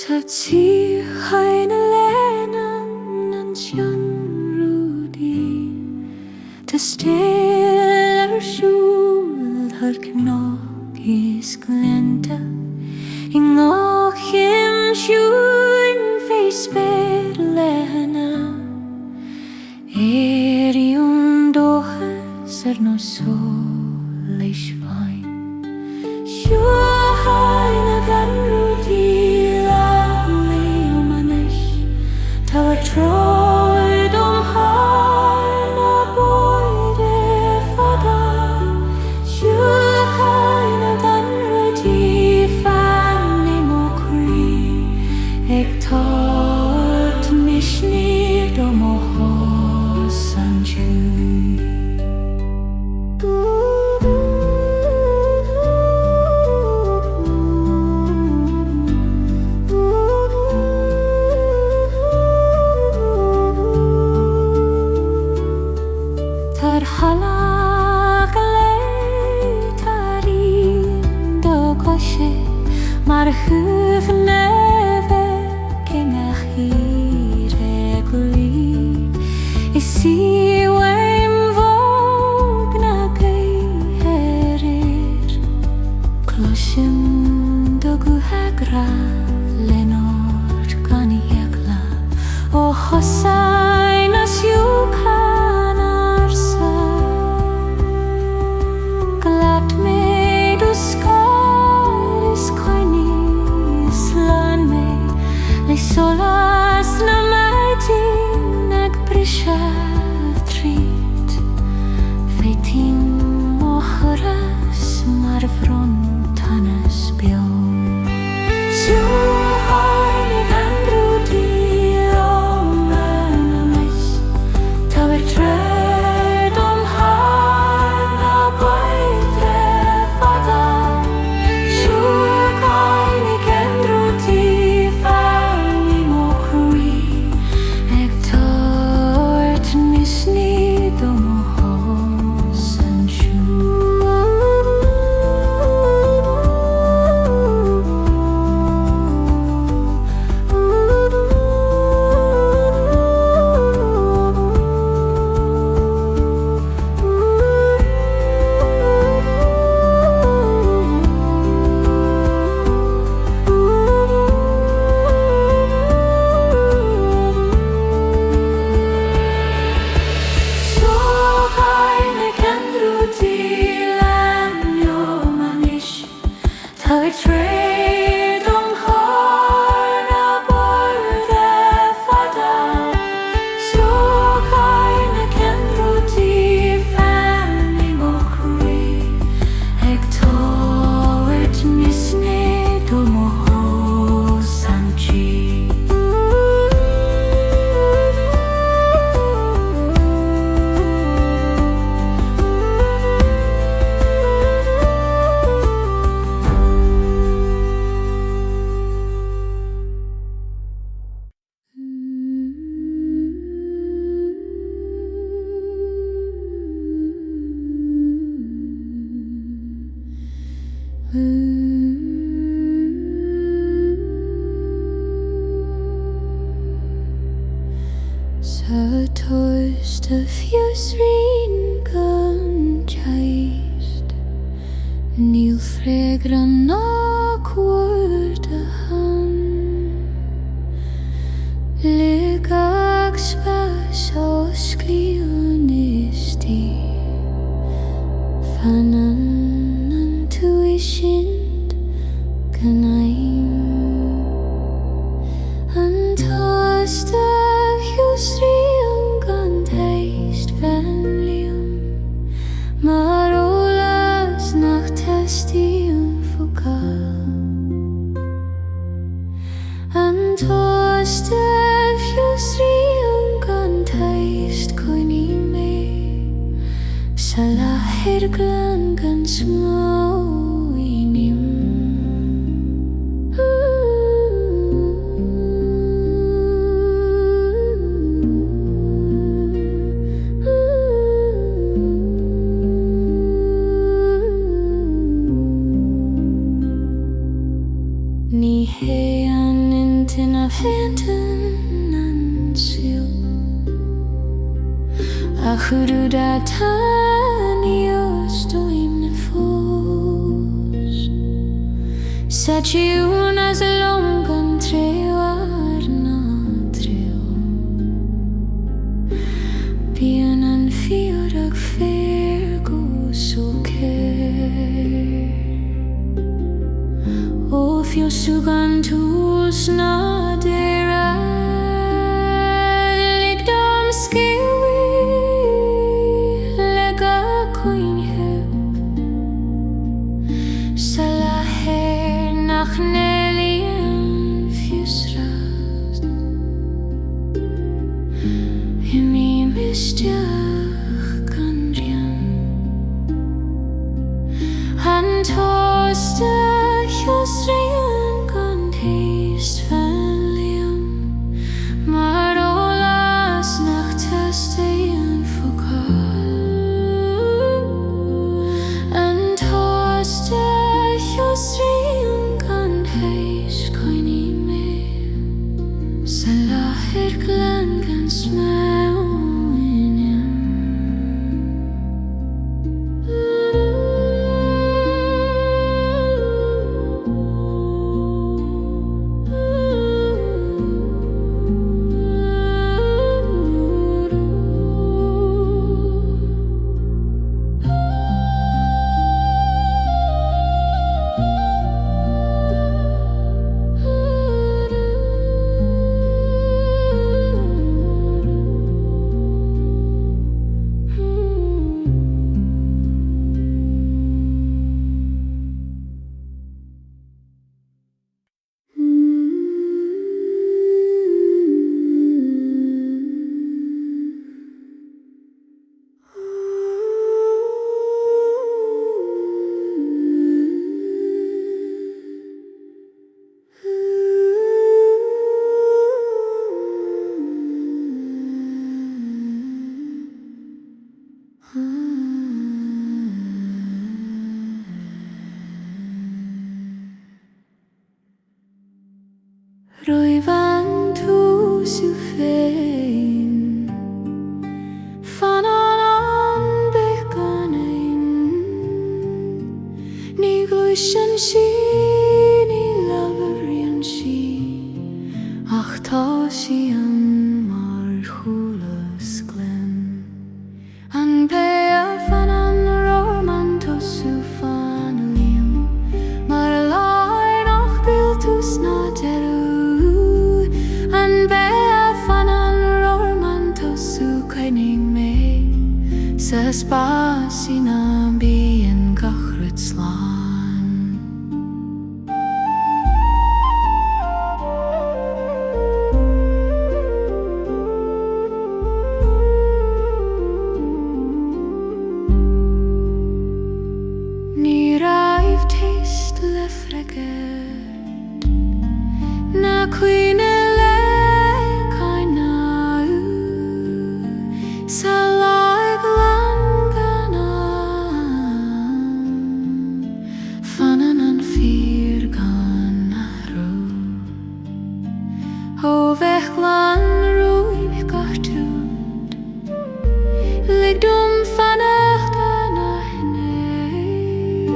Ciúháin Leanúint Ann Tá still siúil thar cnách is glanta I ngách siúin fé spéir lehana Éire dóchas nó solas bhain Ciúháin gan rúdí leo manis Tá troid hána bóide fada Ciúháin gan rúdí fannaí mo crí ag tart misní do mo hos an Mar chuh neve cingach Éire glí I siúim bhóg na gaitherir Cloisim do guthegra lenor gan iagla ó Socháin na siúchan arsa Glad mé do solas na maidin ag brisah tríd Féitim ó churas mar bhronn tanas bheonn Ciúháin gan rúdí na mis Tá treid hána bóide fada Ciúháin gan rúdí Tost Fhiosraíonn gan Ceist Níl freagra ná cuaird a han Ligach spás ó sclíon istí Fanann an tuaisint ganaim An Tost Fhiosraíonn gan Ceist Mar ólas nach testíon focal An Tost Fhiosraíonn gan Ceist coinní mé Sa láthir glan gan smó inim Ní héan in Fanann Anseo a chudú da tanios doim na fós sa Ciúnas longan treo na treo bhíonn an Fíor ag fér go Socháin ó Fhiosraíonn Tost na Deireadh lig dom sciúí le ga coinhib sa láthair nach Neamh-Choinsias Fhiosraíonn Imeall misteach gan rian an Tost Fhiosraíonn gan Ceist Fanann mar solas nach testaíonn focáil an Tost Fhiosraíonn gan Ceist Imeall sa láthair glan gan smaoin Roimh an túsú féin Fanann an Bheith ganainn ní gluaiseann sí ní labhraíonn sí ach tá sí an mar chulas glen an Bheith Fanann Roimh an tosú Fanann mar láir nach bhfuil tús na Deireadh an Bheith Fanann Roimh an tosú Imeall sa spásaí na bhíonn gachrid slán ní raibh taste le freagad na cuine le cainneadh sa láig lan gan Fanann an Fíor gan ahrú ó bheith glan Roimh gach trúd lig dom fannacht na hnaig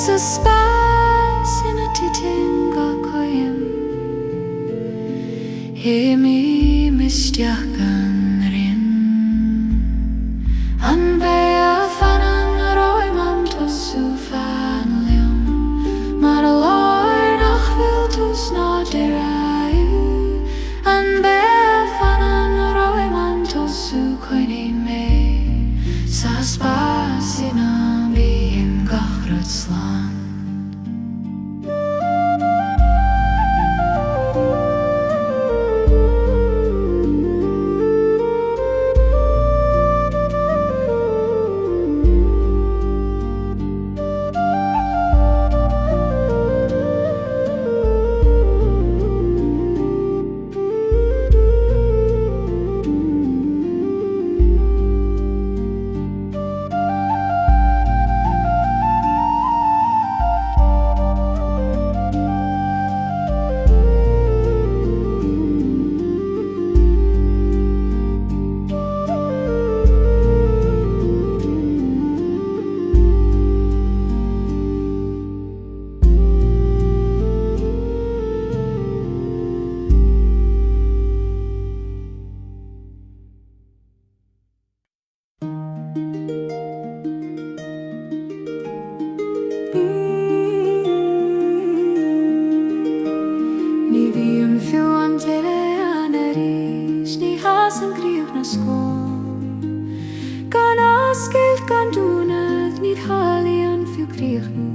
sa spás ina titin ga coim Imeall misteach gan rian an Bheith Fanann Roimh an tosú Fanann mar láir nach bhfuil tús na Deireadh an Bheith Fanann Roimh an tosú Imeall sa spásaí na bhíonn gachrid slán scón gan ascailt gan dúnad níd halaíonn fiú críochnú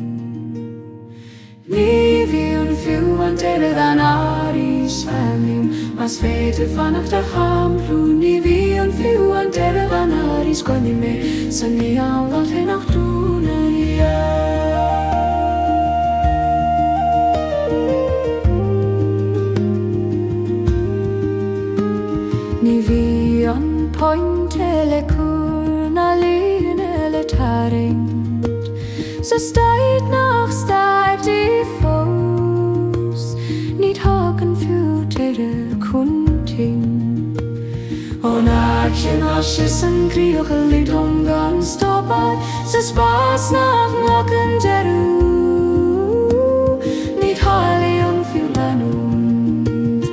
ní bhíonn fiú an Deireadh an Arís fannium mas féidir fannacht a Amhrán ní bhíonn fiú an Deireadh an Arís gcoinne mé san Imeall lá nach dúna ní bhí an pointe le cúr na líne le taring sa staid nach staid í fós níd hagan fiú Deireadh chunting ón airceann as an críocha lidom gan stoppad sa spás nach mlochan Deireadh níd halaíonn fiú Leanúint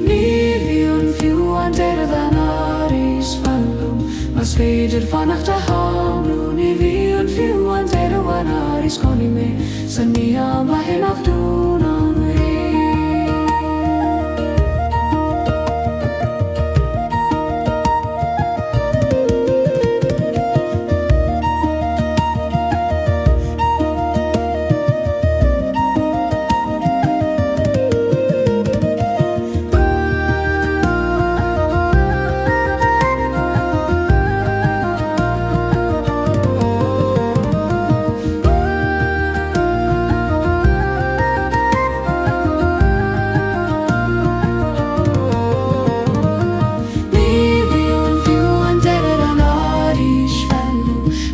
ní bhíonn fiú an Deireadh an Arís fanlum mas féidir fannacht a Amhrán ní bhíonn fiú an Deireadh an Arís gcoinne mé san Imeall lá nach dúna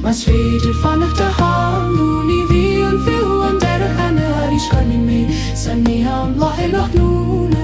mas féidir fannacht a Amhrán ní bhíonn fiú an Deireadh an Arís gcoinne mé san Imeall lá nach dúna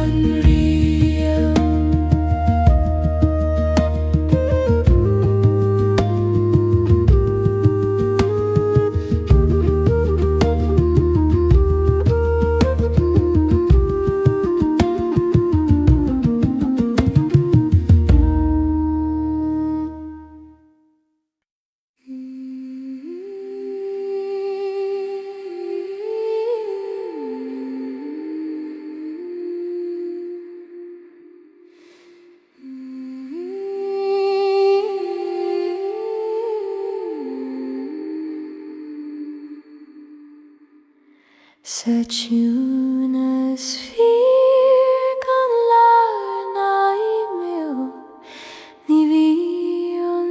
sa Ciúnas Fíor gan leabhar na Imeall ní bhíonn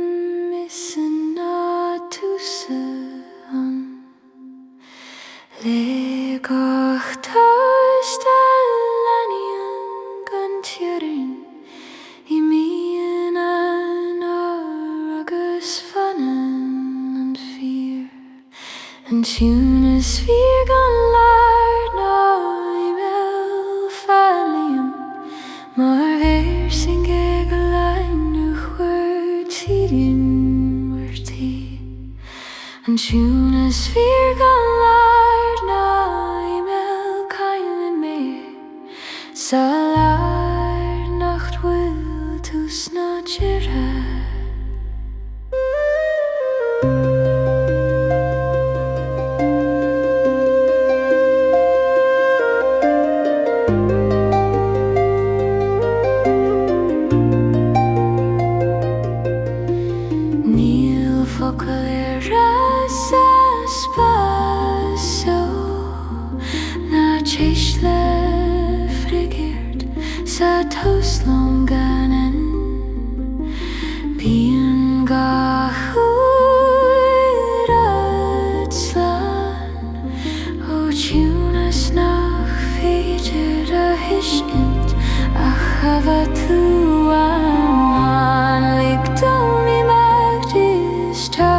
misan na túsa an le gach Tost a Leanúint gan tíorin Imeall an agus Fanann an Fíor an Ciúnas Fíor gan leabhar na Imeall fannium mar bhéir sin ge go leanú chuir tírin muirtí an Ciúnas Fíor gan leabhar na Imeall caiime mé sa leabhar nacht bhfuil tú sna Deireadh Tost long ganan bhíonn gach uair at slán ó Ciúnas nach féidir a thuiscint a chafad tú an ligdom Imeall is tá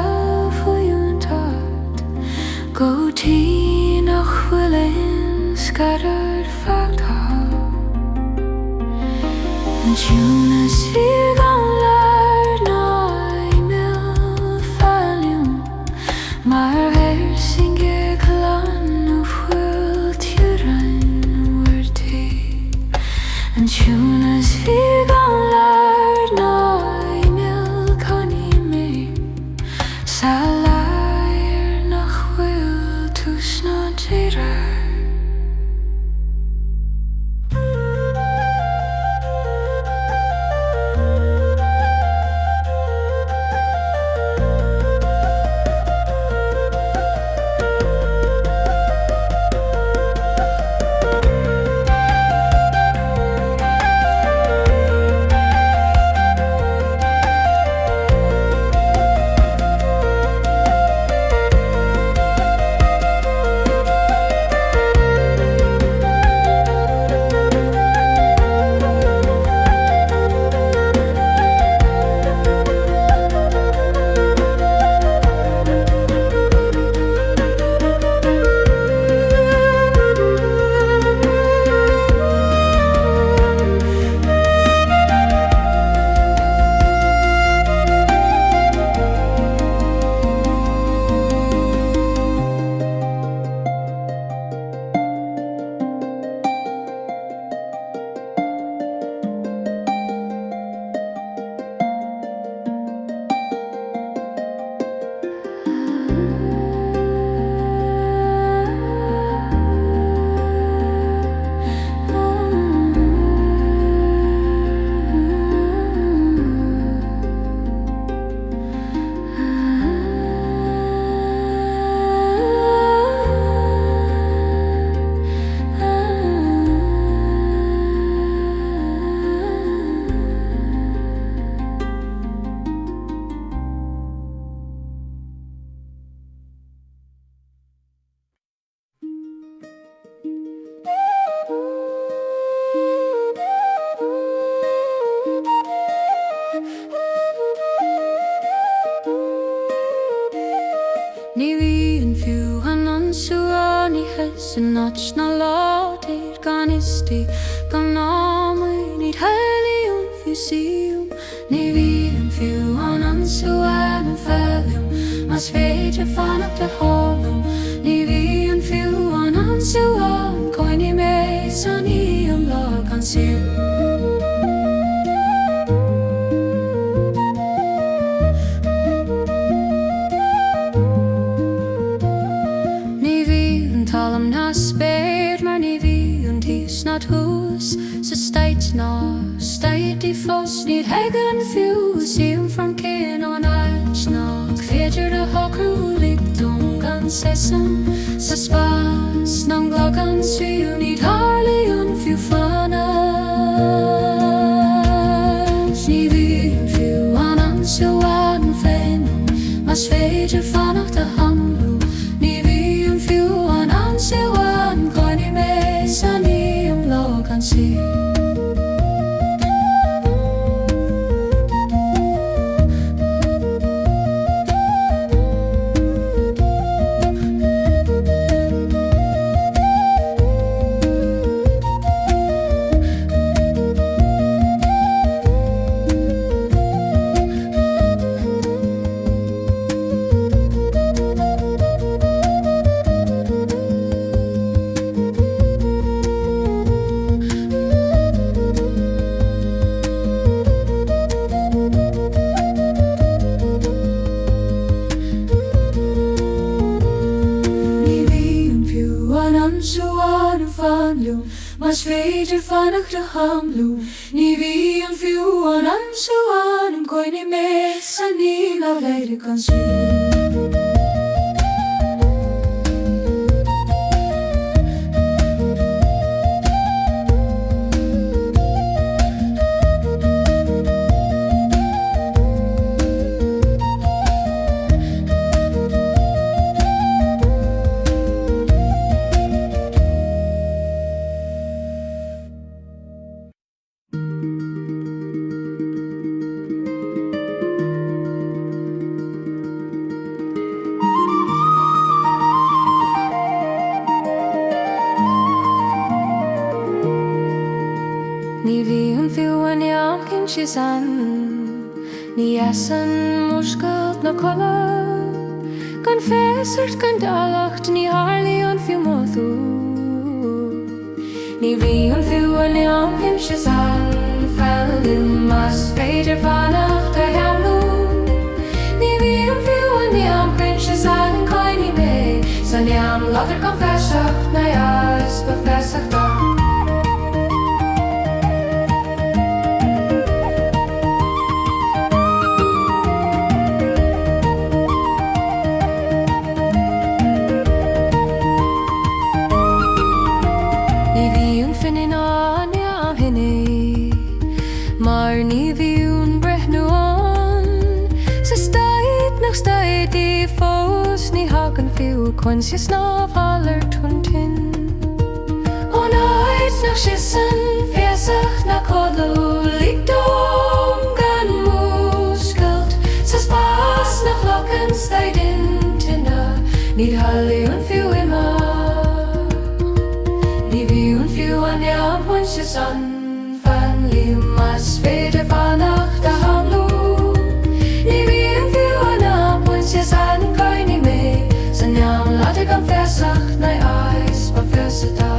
faoin tart go tí nach bhfuilinn scattered fact Ciúnas Fíor gan leabhar na Imeall fannium mar bhéir sin ge go leanú bhfuil tíorin muirtí an Ciúnas Fíor gan leabhar na Imeall caiime mé sa leabhar nach bhfuil tú sna Deireadh hes yn nach na látir gan isti gan námai nid helium Fhiosraíonn ni bhíonn fiú an Anseo an fellum mas féidir fannach de hálum ni bhíonn fiú an Anseo an coinní mé san Imeall an Ciúnas. Sa steit ná steit í fós níd hegan fiú síum from cin on aich ná féidir a hocrú ligdum gan sesan sa spas nang glagan svíú níd Leanúint fiú Fanann ní bhíonn fiú an Anseo an fénum mas féidir fannach de hamlú ní bhíonn fiú an Anseo an coinní mé san Imeall an Ciúnas. Mas féidir fannach de hamlú ní bhíonn fiú an Anseo an coinní mé san Imeall Éire gan Ciúnas. Ní bhíonn fiú an Neamh-Choinsias an ní easan muiscailt na coladh gan féasart gan dalacht ní Leanúint fiú modú ní bhíonn fiú an Neamh-Choinsias an fellum mas féidir fannach de hamlú ní bhíonn fiú an Neamh-Choinsias an coinní mé san Imeall láidir gan feiseacht na eas ba feasachta. Mar ní bhíonn breithnúán sa stait nach stait í fós ní hagan fiú Choinsias ná bhalar tuntin ón áit nach sisan féasach na colú ligdum gan múscailt sa spás nach locan stait intina níd Leanúint fiú Imeall ní bhíonn fiú an Neamh-Choinsias an mas féidir fannach de hamlú ní bhíonn fiú an Neamh-Choinsias an coinní mé san Imeall láidir gan feasach na eas ba feasachta.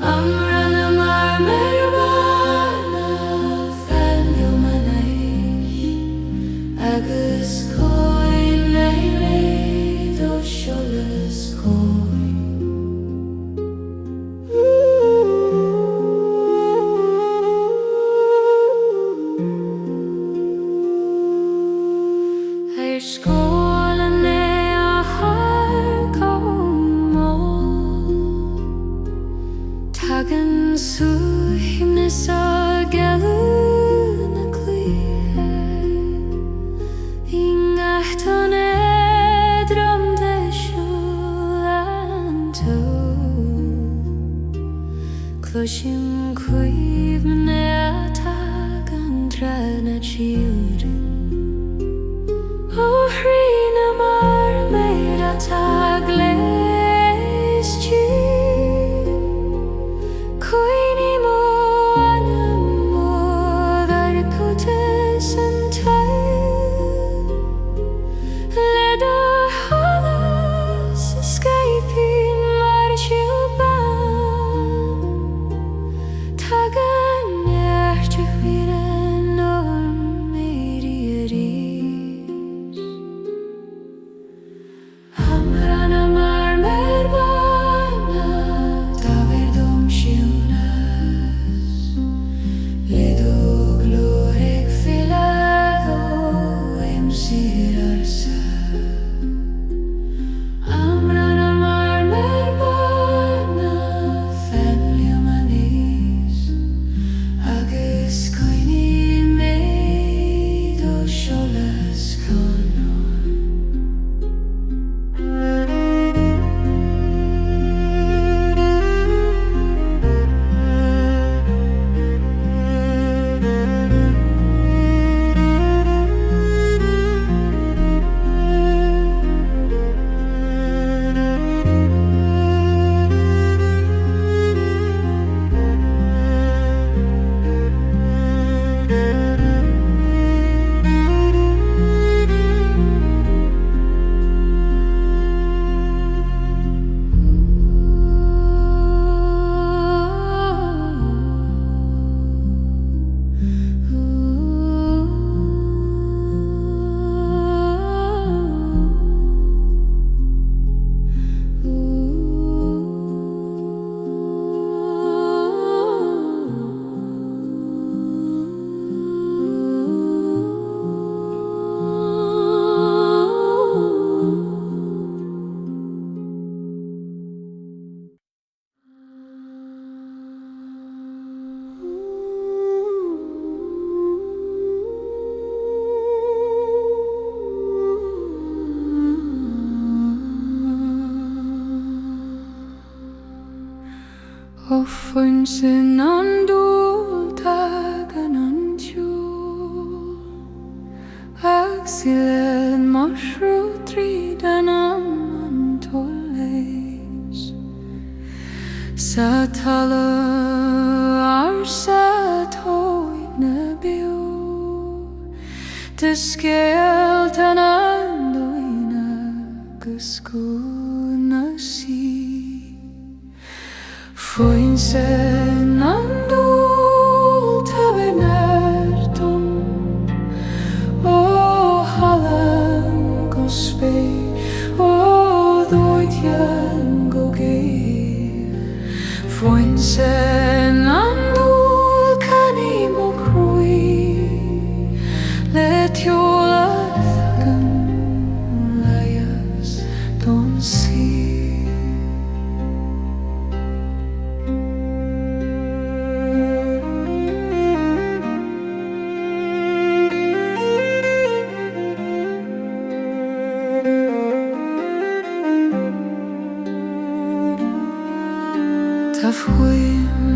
Amhrán a Marmair Bhána Fanann agus gCeannairí do solas Ciúnas a geann na cluiche I ngach an éadrom de siúl Anseo Cloisim cuimh na atag an trena Ciúrin Ó Hrín a Marmair atag leis Ó foin sin an dúil tagan an tiúil ag sílead marthú tríd an am toléis sa tala ar sa tóid na biú de scéalt an andoine agus cúna sí Foin sin an dúil tabernertum ó hallan go spé ó dóitean go géir Foin sin an dúil caní mo cruí le teolaeth gan leias don sí Tá fuim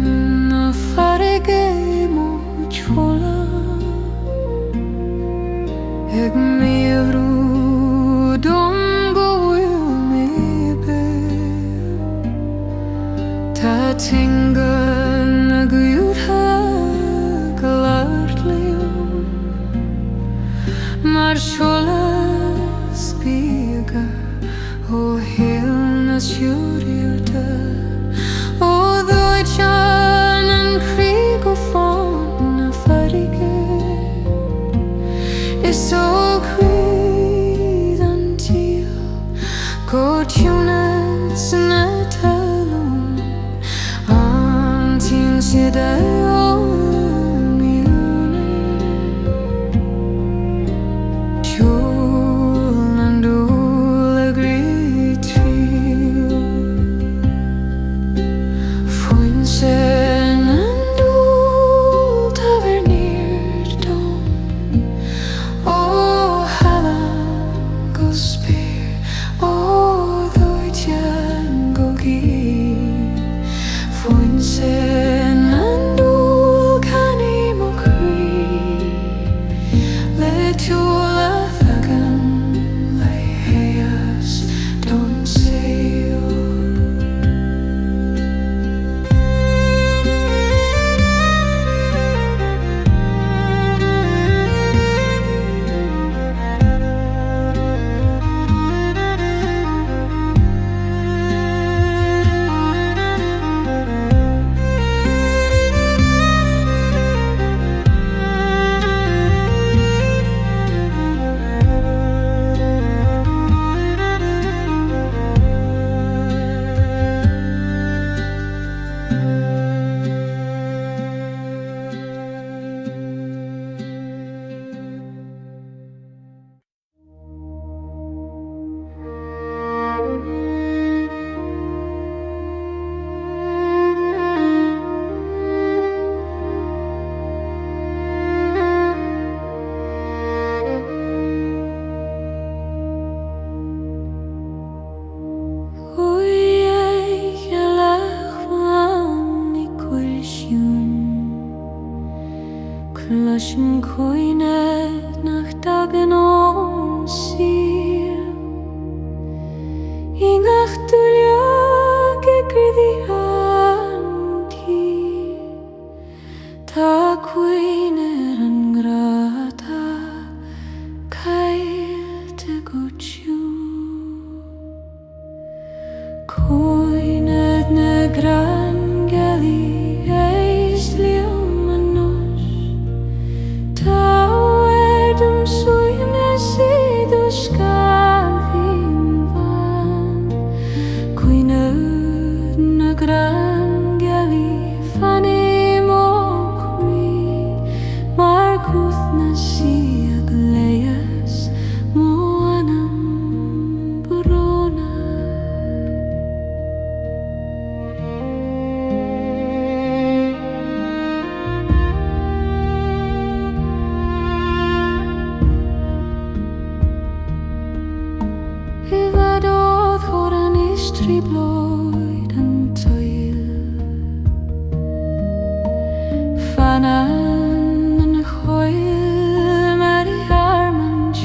Fanann an choil mar I harmonies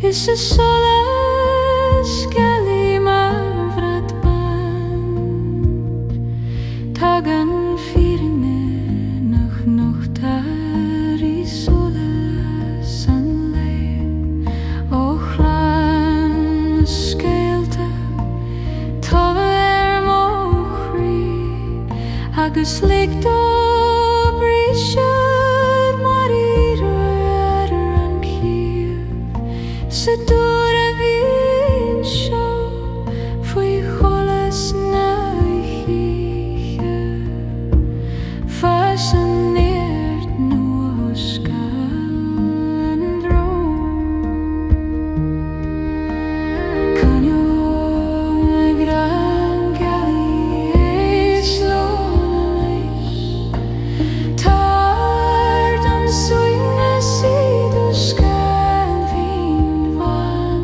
is a solas gali mar ban tagan firne noch tari solas an leir ochlan skeelte tover mochri agus licht op rishad mar Éire an kier se door a bhíonn seo faoi cholas na híche fascineert nó oscan Canio gran gali slolas tard an suine sid oscan fin van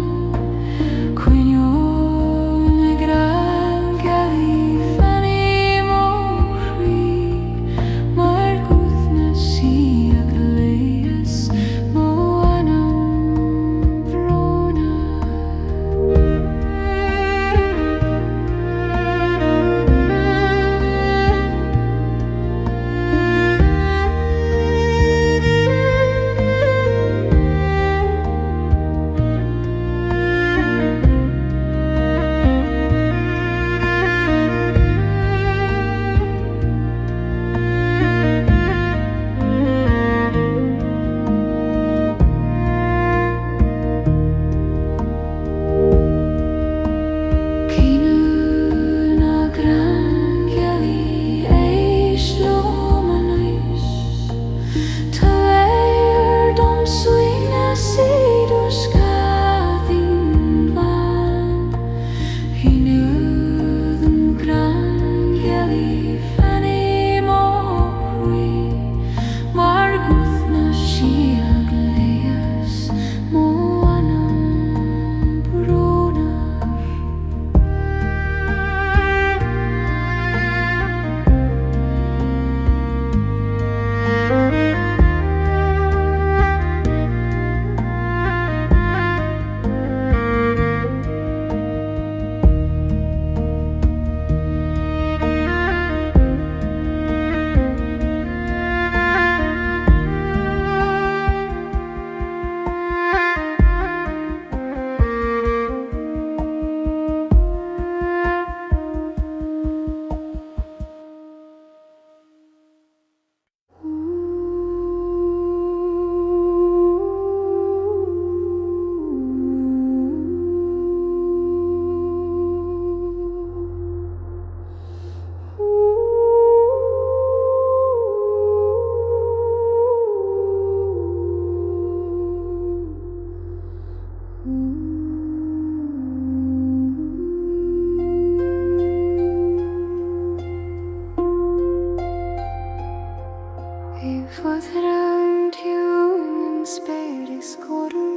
Fhiosraíonn tiúin spéiris corum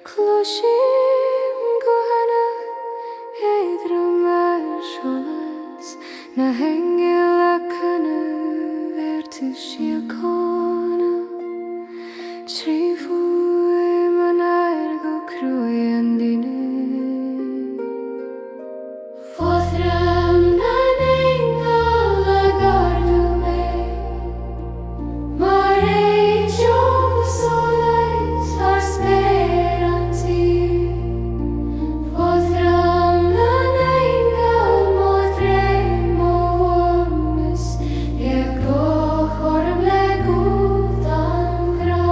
Cloisim gohanna éadrom solas na hengil a cana vertu siacana Trífu Marmair go cruan dine Fhiosraíonn na Imeall a gardu me Mar solas ar sperantír Fhiosraíonn na Imeall modre mormis go chorm le gút Amhrán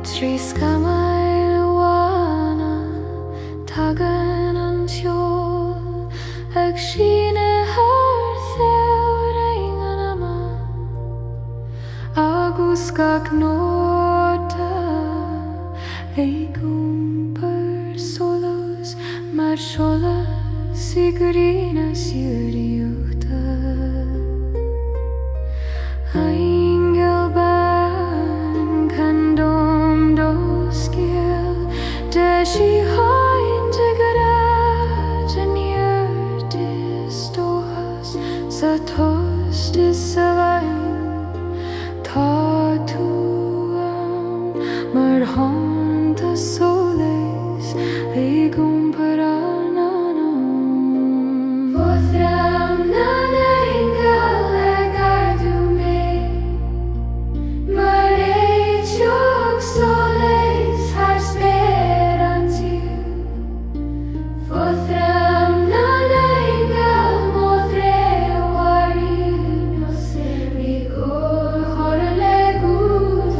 Trís gamail Bhána tagan Anseo ag síne Fhiosraíonn Amhrán agus gach nóta gúmpar solas mar solas I grína siúríochta Ingel ban can dom dosgil de si hain de garad an stochas sa Tost is Socháin tá dtuga mar hánta solas gúmpar ananam Fhiosraíonn na Imeall a gardu me Mar solas ar sperantír Fhiosraíonn na Imeall modre mormis go chorm le gút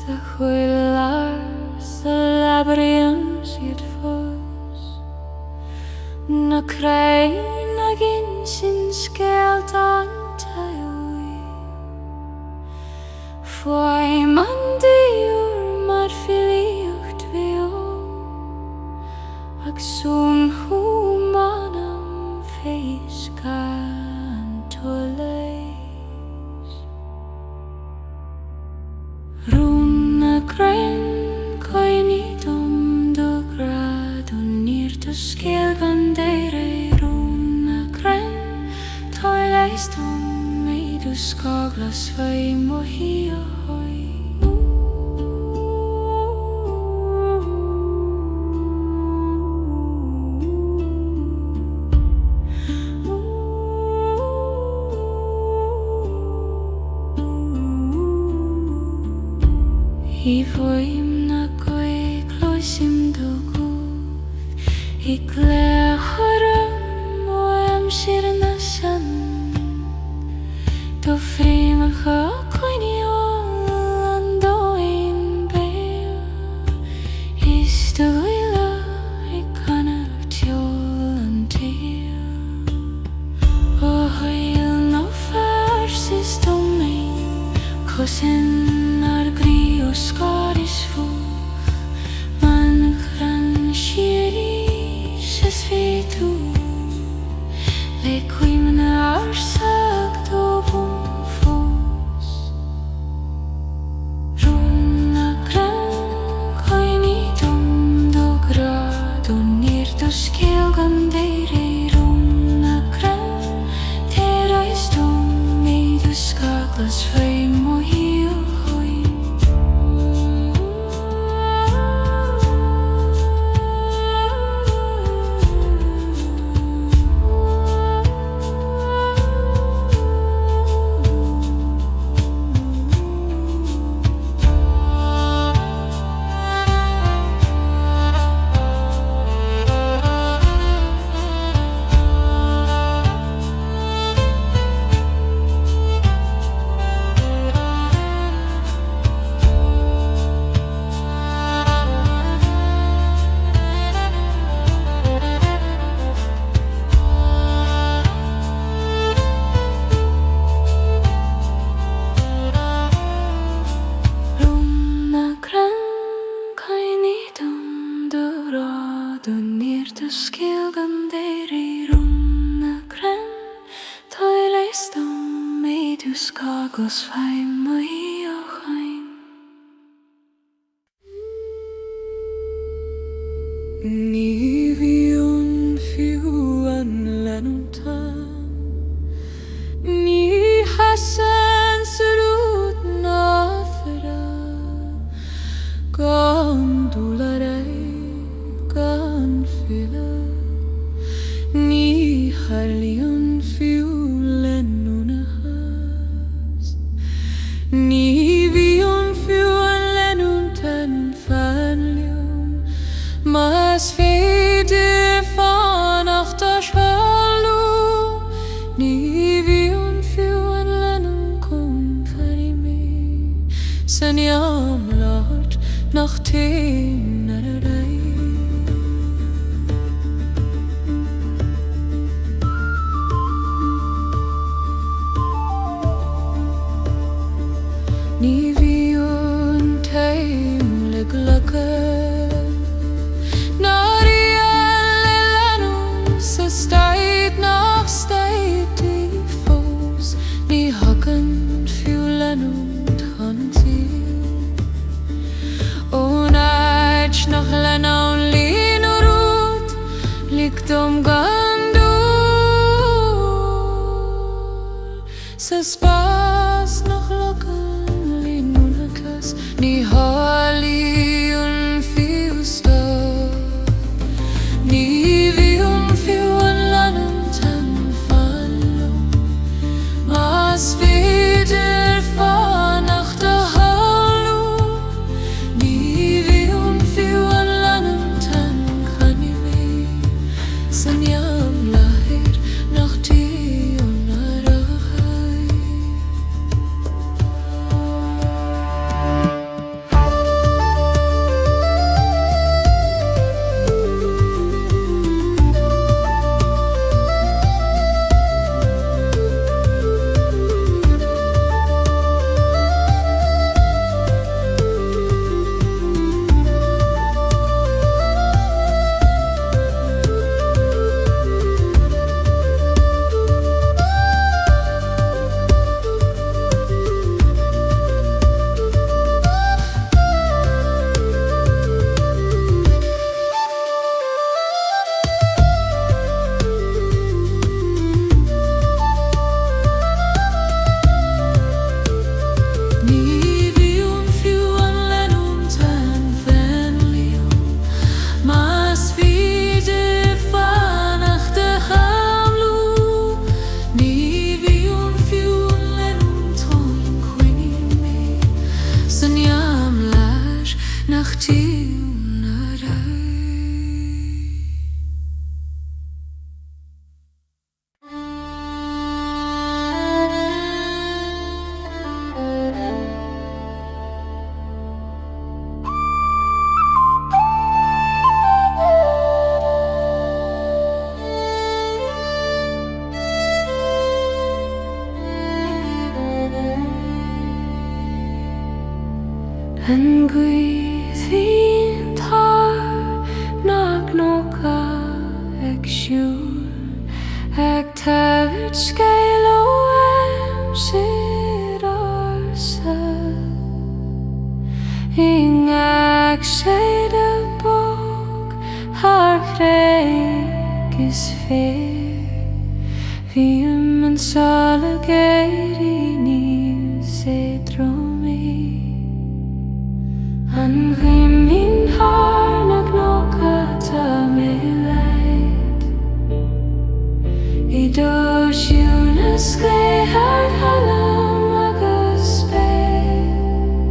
Sa chhuilar sa labrion siad fós na crain a gin sin scéalt an taúi Fuai man diúr mar filíocht bheo ag sún manam féis gan toléis Rúna crain coinní dom do grad nírt a scéal gan Deireadh Rúna crain toileis dom méadú scaglas fai mohí a hoi I bhfuim na goig cloisim do gúth I glé harm o am sir na sa do frímacha coineol an dóin béal is do ila I canna tiol an tail o hail no farsis do me cosin ar grí o Scottish fúch man chran siarís is féitú le cuimna arsag do bún fós rúna gran coinní dom do grad o nír do scéal gan Deireadh rúna gran terais dom méid o scaglas fai mo híl choin Scaglas fai mo Socháin Ní bhíonn fiú an Leanúint Ann Ní hasan sarút náfara gan dúlarai gan fila Ní harlíonn fiú Ní bhíonn fiú an Leanúint Ann fanliom mas féidir fannacht a sealú Ní bhíonn fiú an Leanúint chun farí mé san Imeall nach téim ar a Ní bhíonn taim le glacadh Náiríonn le Leanúint sa staid nach staidí fós Ní hagann fiú Leanúint hantí Ón áit nach Leanúint líonúrút Ligdom gandúil sa spás nach lagan Ní hálíonn fiú stad Ní bhíonn fiú an Leanúint Ann fanliom mas féidir fannacht a sealú Ní bhíonn fiú an Leanúint Ann chaní mé san Imeall nach tíon ar a An gcuid tar nach nócha ag siúl ag tabhairt scéal ó siad arsa ag séad a bóg thar chréig is fér bhíonn an sola géirí níos é dromí an bhíonn thar nach nócha tá mé leid I do Ciúnas léthar halam agus Bheith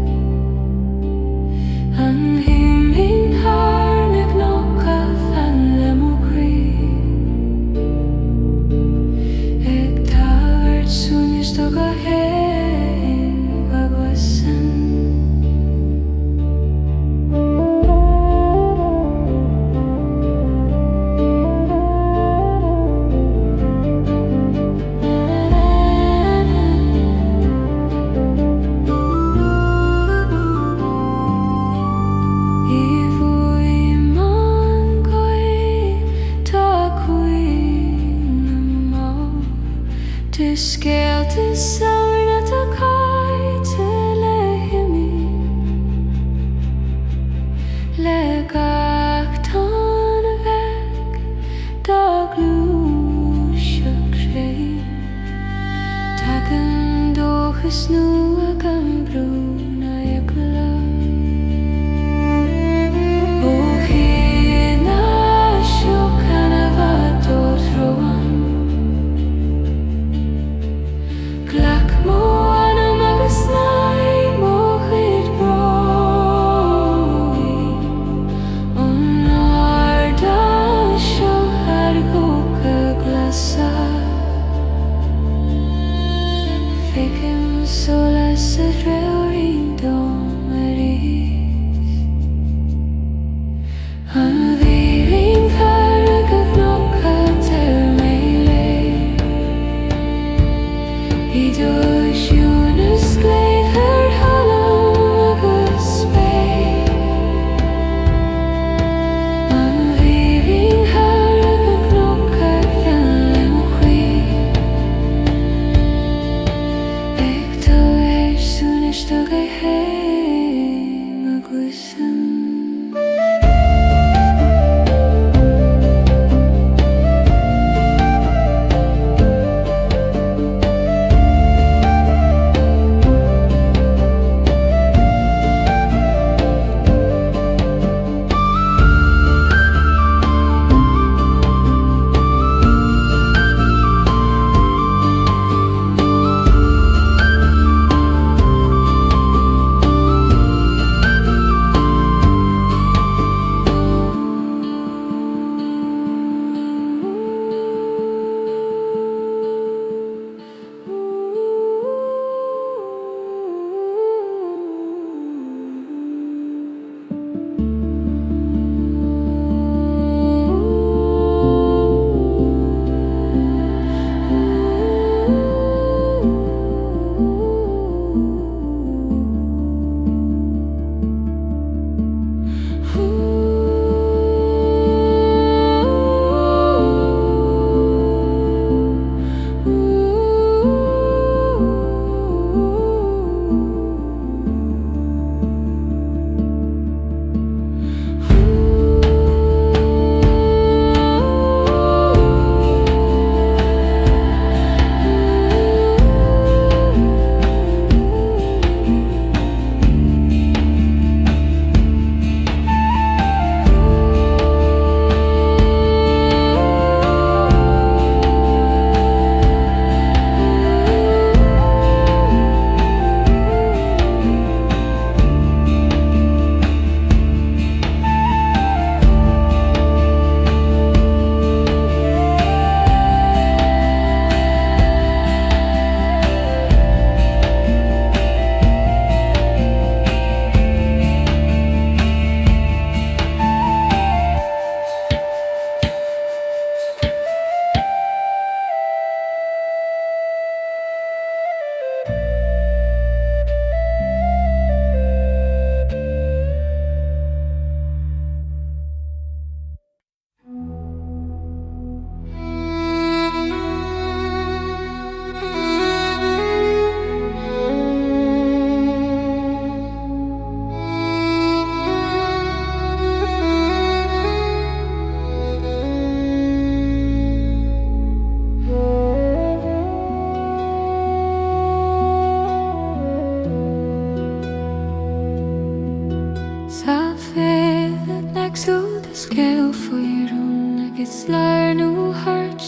an bhíonn thar nach nócha fan le mo crí ag tabhairt Ciúnas dtuga héamh agus san Scéalta samhna tá caite le himí le gach tán a bheith dá glúise crainn tagan dóchas nua gan brúna ag ó chéna seo canna bhad ó troan Glach mó anam agus naig mó chuid bróí ón arda seo ar gócha glasa Féicim solas a réirí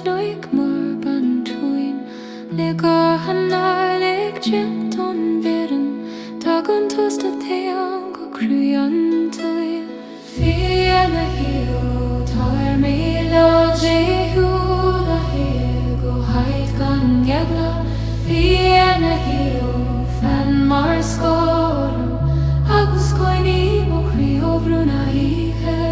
noig mar ban tuin le gCeannairí jint on bidden tag an Tost a thean go cruan tuil Fhiosraíonn tar melodies hula he go haid gan yagla Fhiosraíonn Fanann scorum agus coinní mo crio bruna ihe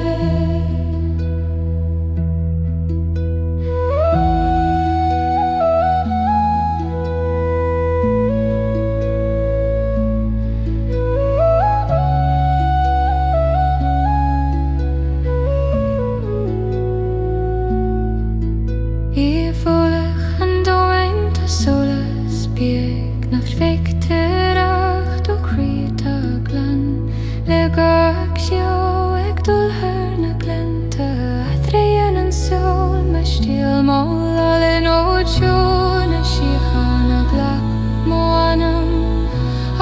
solas big nach fekterach do krita glan le gCeannairí ag dul her na glenta Athraíonn an sol me stil mol alin ó Ciúnas na glach moanam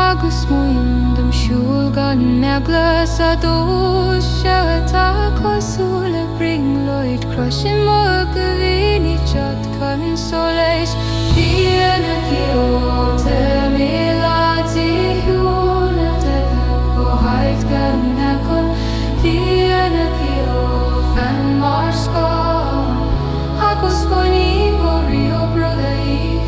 agus muindam siúl gan meglas a dús se tá cosúla bring loid crushing mo go bhíonn chat gan solas Fhiosraíonn tar melodies hula he go haid gan yagla Fhiosraíonn Fanann scorum agus coinní mo crio bruna ihe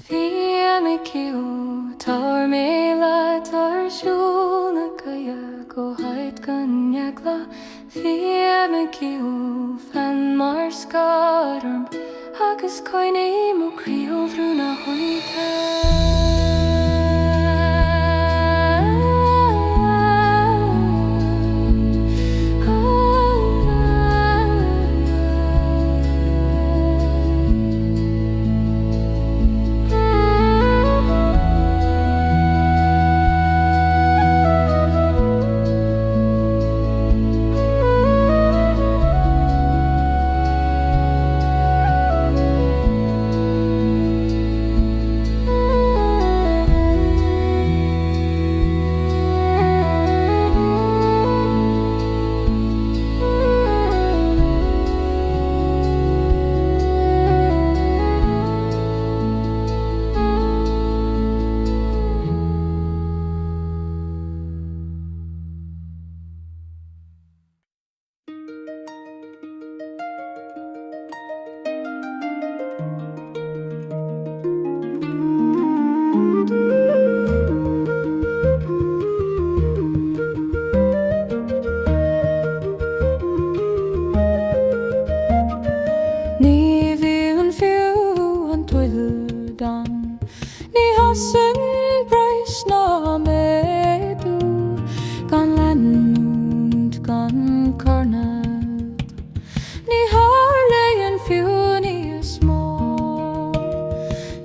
Fhiosraíonn tar melodies tar siúna go haid gan yagla Fhiosraíonn Fanann scorum agus coinní mo crio bruna hoite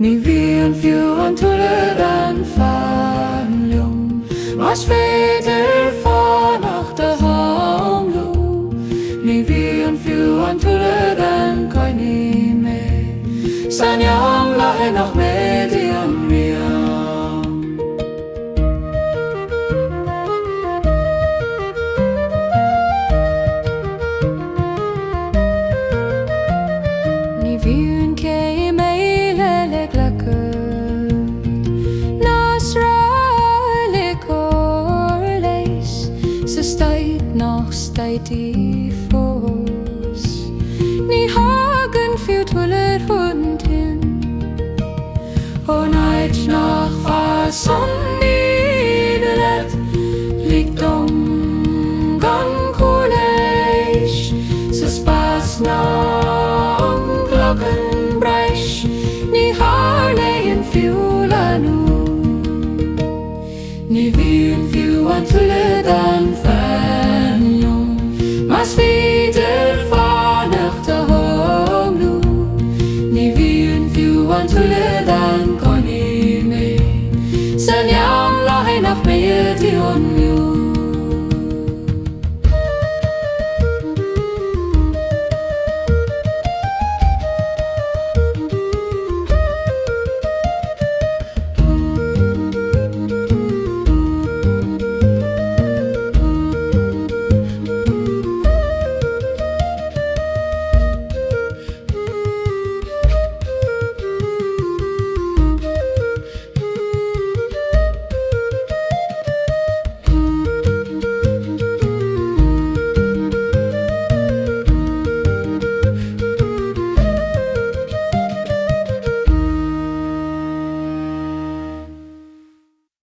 Ní bhíonn fiú an tualadh an fanlumm, mas féidir fánach de hámlú. Ní bhíonn fiú an tualadh an coinní mé, san neam lathe nach méidí an riam. Ní bhíonn cé Staití fós Ní hagan fiú tualadh huntin ó naid nach fasan níad lígdom gan cúléis sa spás ná an glogan breis Ní an tuile dan coní mé San